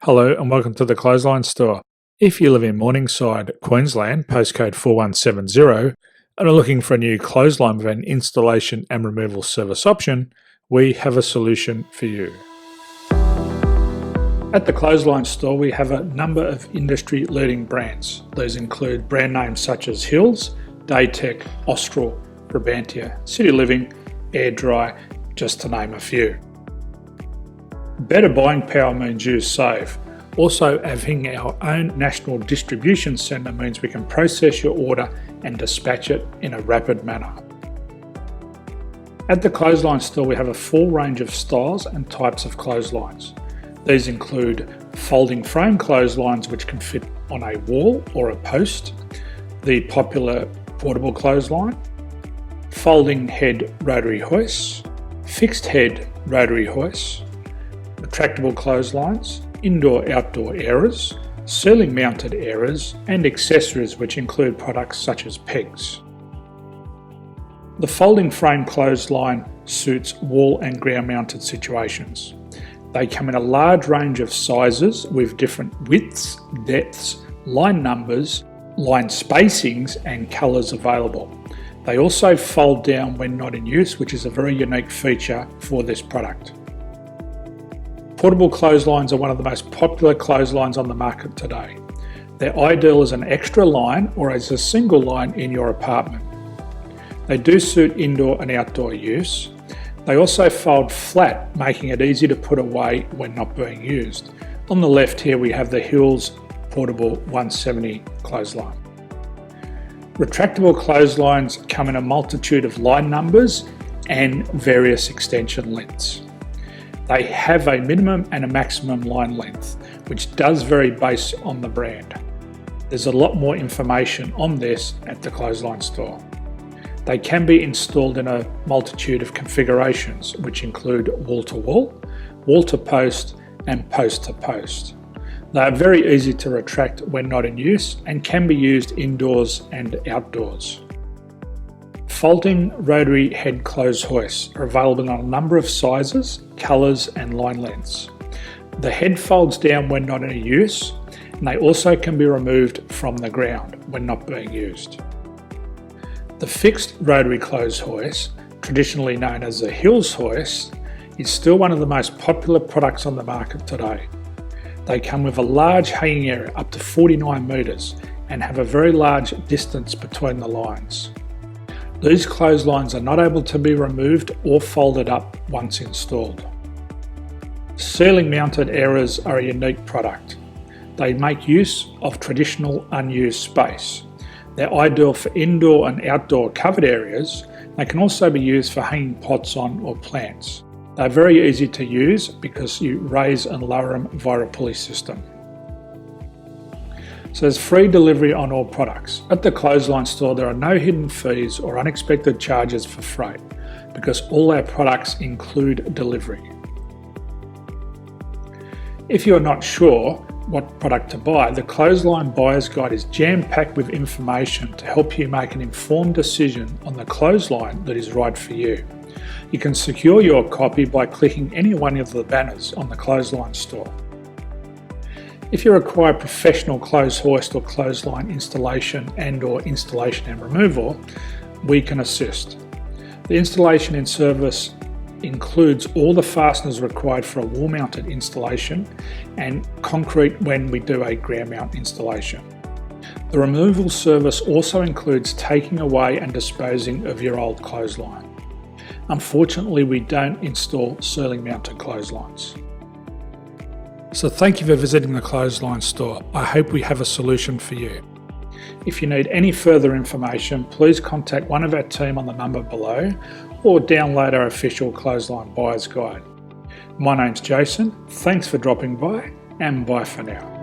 Hello and welcome to the Clothesline Store. If you live in Morningside, Queensland, postcode 4170, and are looking for a new clothesline with an installation and removal service option, we have a solution for you. At the Clothesline Store, we have a number of industry-leading brands. These include brand names such as Hills, Daytech, Austral, Brabantia, City Living, Air Dry, just to name a few. Better buying power means you save. Also, having our own national distribution centre means we can process your order and dispatch it in a rapid manner. At the Clothesline Store, we have a full range of styles and types of clotheslines. These include folding frame clotheslines which can fit on a wall or a post, the popular portable clothesline, folding head rotary hoists, fixed head rotary hoists, retractable clotheslines, indoor-outdoor airers, ceiling mounted airers, and accessories which include products such as pegs. The folding frame clothesline suits wall and ground mounted situations. They come in a large range of sizes with different widths, depths, line numbers, line spacings and colours available. They also fold down when not in use, which is a very unique feature for this product. Portable clotheslines are one of the most popular clotheslines on the market today. They're ideal as an extra line or as a single line in your apartment. They do suit indoor and outdoor use. They also fold flat, making it easy to put away when not being used. On the left here we have the Hills Portable 170 clothesline. Retractable clotheslines come in a multitude of line numbers and various extension lengths. They have a minimum and a maximum line length, which does vary based on the brand. There's a lot more information on this at the Clothesline Store. They can be installed in a multitude of configurations, which include wall-to-wall, wall-to-post, and post-to-post. They are very easy to retract when not in use and can be used indoors and outdoors. Folding rotary head clothes hoists are available in a number of sizes, colours and line lengths. The head folds down when not in use, and they also can be removed from the ground when not being used. The fixed rotary clothes hoist, traditionally known as the Hills hoist, is still one of the most popular products on the market today. They come with a large hanging area up to 49 metres and have a very large distance between the lines. These clotheslines are not able to be removed or folded up once installed. Ceiling mounted airers are a unique product. They make use of traditional unused space. They're ideal for indoor and outdoor covered areas. They can also be used for hanging pots on or plants. They're very easy to use because you raise and lower them via a pulley system. So there's free delivery on all products. At the Clothesline Store, there are no hidden fees or unexpected charges for freight because all our products include delivery. If you're not sure what product to buy, the Clothesline Buyer's Guide is jam-packed with information to help you make an informed decision on the clothesline that is right for you. You can secure your copy by clicking any one of the banners on the Clothesline Store. If you require professional clothes hoist or clothesline installation and/or installation and removal, we can assist. The installation and service includes all the fasteners required for a wall-mounted installation and concrete when we do a ground mount installation. The removal service also includes taking away and disposing of your old clothesline. Unfortunately, we don't install ceiling mounted clotheslines. So thank you for visiting the Clothesline Store. I hope we have a solution for you. If you need any further information, please contact one of our team on the number below or download our official Clothesline Buyer's Guide. My name's Jason, thanks for dropping by and bye for now.